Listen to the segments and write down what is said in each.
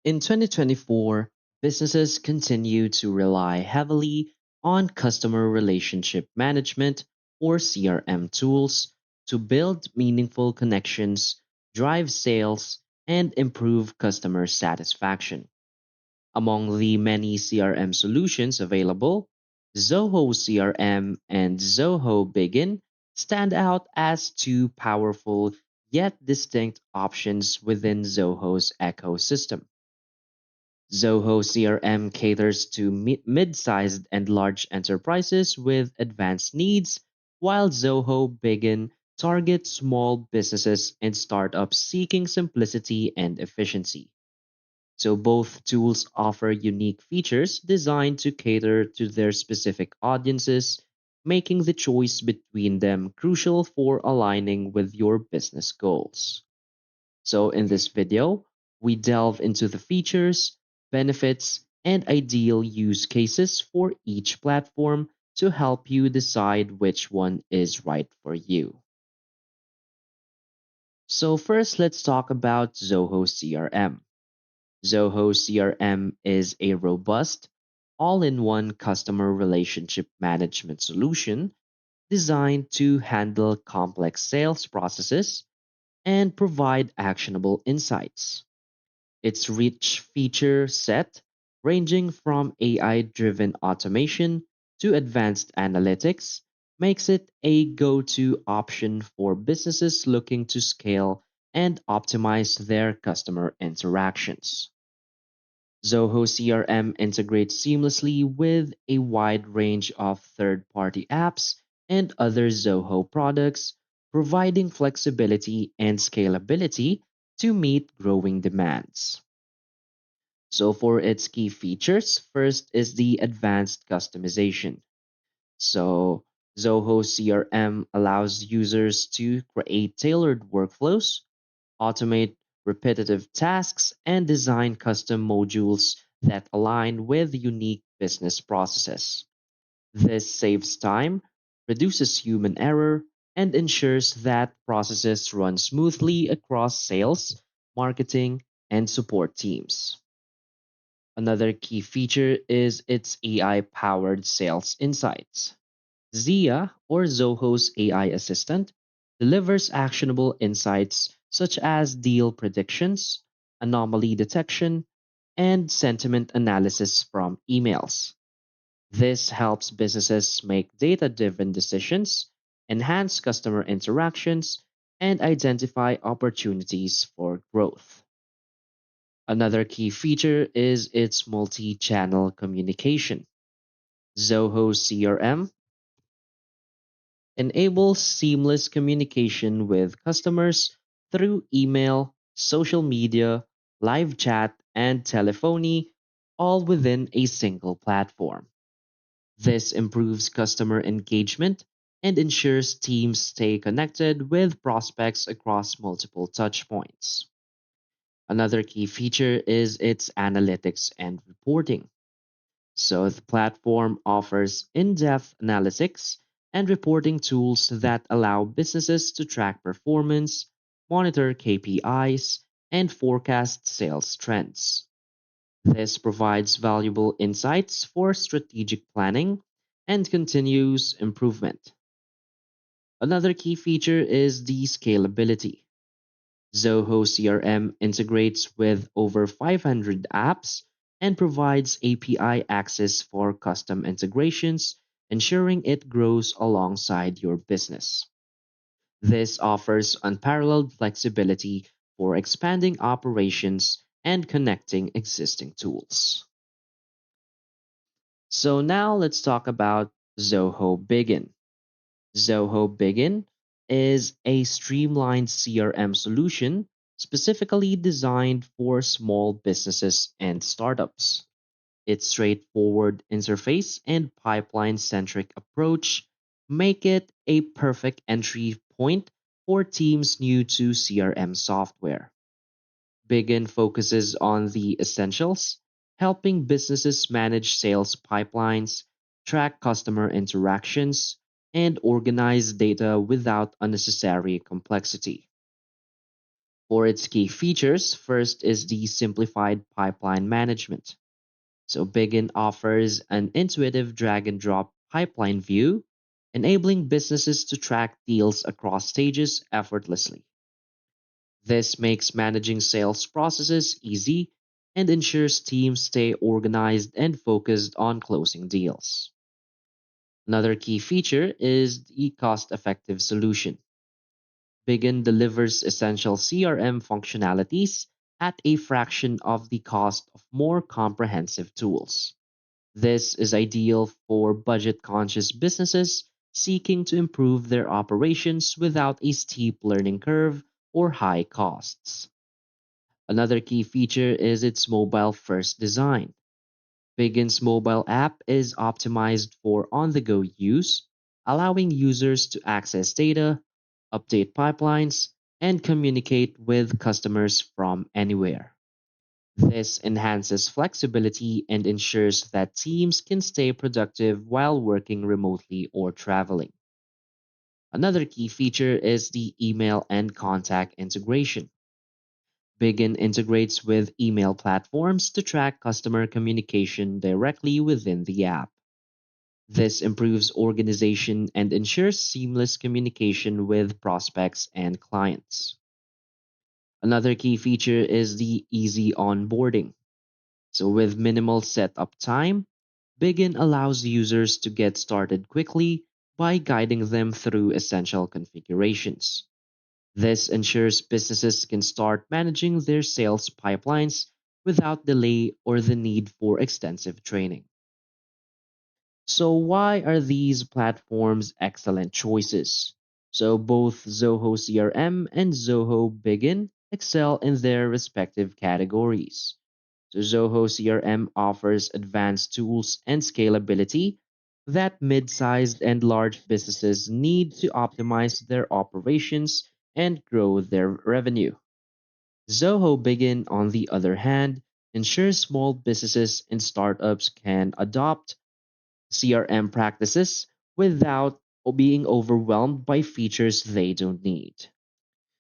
In 2024, businesses continue to rely heavily on customer relationship management or CRM tools to build meaningful connections, drive sales, and improve customer satisfaction. Among the many CRM solutions available, Zoho CRM and Zoho Bigin stand out as two powerful yet distinct options within Zoho's ecosystem. Zoho CRM caters to mid-sized and large enterprises with advanced needs, while Zoho Bigin targets small businesses and startups seeking simplicity and efficiency. So both tools offer unique features designed to cater to their specific audiences, making the choice between them crucial for aligning with your business goals. So in this video, we delve into the features, benefits, and ideal use cases for each platform to help you decide which one is right for you. So first, let's talk about Zoho CRM. Zoho CRM is a robust, all-in-one customer relationship management solution designed to handle complex sales processes and provide actionable insights. Its rich feature set, ranging from AI driven automation to advanced analytics, makes it a go to option for businesses looking to scale and optimize their customer interactions. Zoho CRM integrates seamlessly with a wide range of third party apps and other Zoho products, providing flexibility and scalability to meet growing demands. So, for its key features, first is the advanced customization. So, Zoho CRM allows users to create tailored workflows, automate repetitive tasks, and design custom modules that align with unique business processes. This saves time, reduces human error, and ensures that processes run smoothly across sales, marketing, and support teams. Another key feature is its AI powered sales insights. Zia, or Zoho's AI assistant, delivers actionable insights such as deal predictions, anomaly detection, and sentiment analysis from emails. This helps businesses make data driven decisions, enhance customer interactions, and identify opportunities for growth. Another key feature is its multi channel communication. Zoho CRM enables seamless communication with customers through email, social media, live chat, and telephony, all within a single platform. This improves customer engagement and ensures teams stay connected with prospects across multiple touchpoints. Another key feature is its analytics and reporting. So the platform offers in-depth analytics and reporting tools that allow businesses to track performance, monitor KPIs, and forecast sales trends. This provides valuable insights for strategic planning and continuous improvement. Another key feature is the scalability. Zoho CRM integrates with over 500 apps and provides API access for custom integrations, ensuring it grows alongside your business. This offers unparalleled flexibility for expanding operations and connecting existing tools. So now let's talk about Zoho Bigin. Zoho Bigin is a streamlined CRM solution specifically designed for small businesses and startups. Its straightforward interface and pipeline centric approach make it a perfect entry point for teams new to CRM software. Bigin focuses on the essentials, helping businesses manage sales pipelines, track customer interactions, and organize data without unnecessary complexity. For its key features, first is the simplified pipeline management. So Bigin offers an intuitive drag and drop pipeline view, enabling businesses to track deals across stages effortlessly. This makes managing sales processes easy and ensures teams stay organized and focused on closing deals. Another key feature is the cost effective solution. Bigin delivers essential CRM functionalities at a fraction of the cost of more comprehensive tools. This is ideal for budget conscious businesses seeking to improve their operations without a steep learning curve or high costs. Another key feature is its mobile first design. Bigin's mobile app is optimized for on the go use, allowing users to access data, update pipelines, and communicate with customers from anywhere. This enhances flexibility and ensures that teams can stay productive while working remotely or traveling. Another key feature is the email and contact integration. Bigin integrates with email platforms to track customer communication directly within the app. This improves organization and ensures seamless communication with prospects and clients. Another key feature is the easy onboarding. So, with minimal setup time, Bigin allows users to get started quickly by guiding them through essential configurations. This ensures businesses can start managing their sales pipelines without delay or the need for extensive training. So, why are these platforms excellent choices? So, both Zoho CRM and Zoho Bigin excel in their respective categories. So, Zoho CRM offers advanced tools and scalability that mid sized and large businesses need to optimize their operations and grow their revenue. Zoho Bigin, on the other hand, ensures small businesses and startups can adopt CRM practices without being overwhelmed by features they don't need.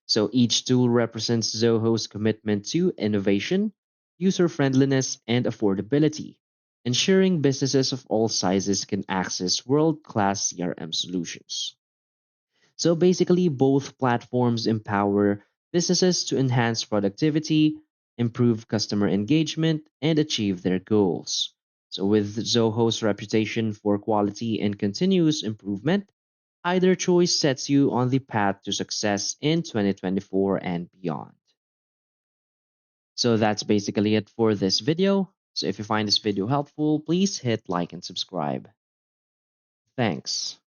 So each tool represents Zoho's commitment to innovation, user friendliness, and affordability, ensuring businesses of all sizes can access world class CRM solutions. So basically, both platforms empower businesses to enhance productivity, improve customer engagement, and achieve their goals. So, with Zoho's reputation for quality and continuous improvement, either choice sets you on the path to success in 2024 and beyond. So, that's basically it for this video. So, if you find this video helpful, please hit like and subscribe. Thanks.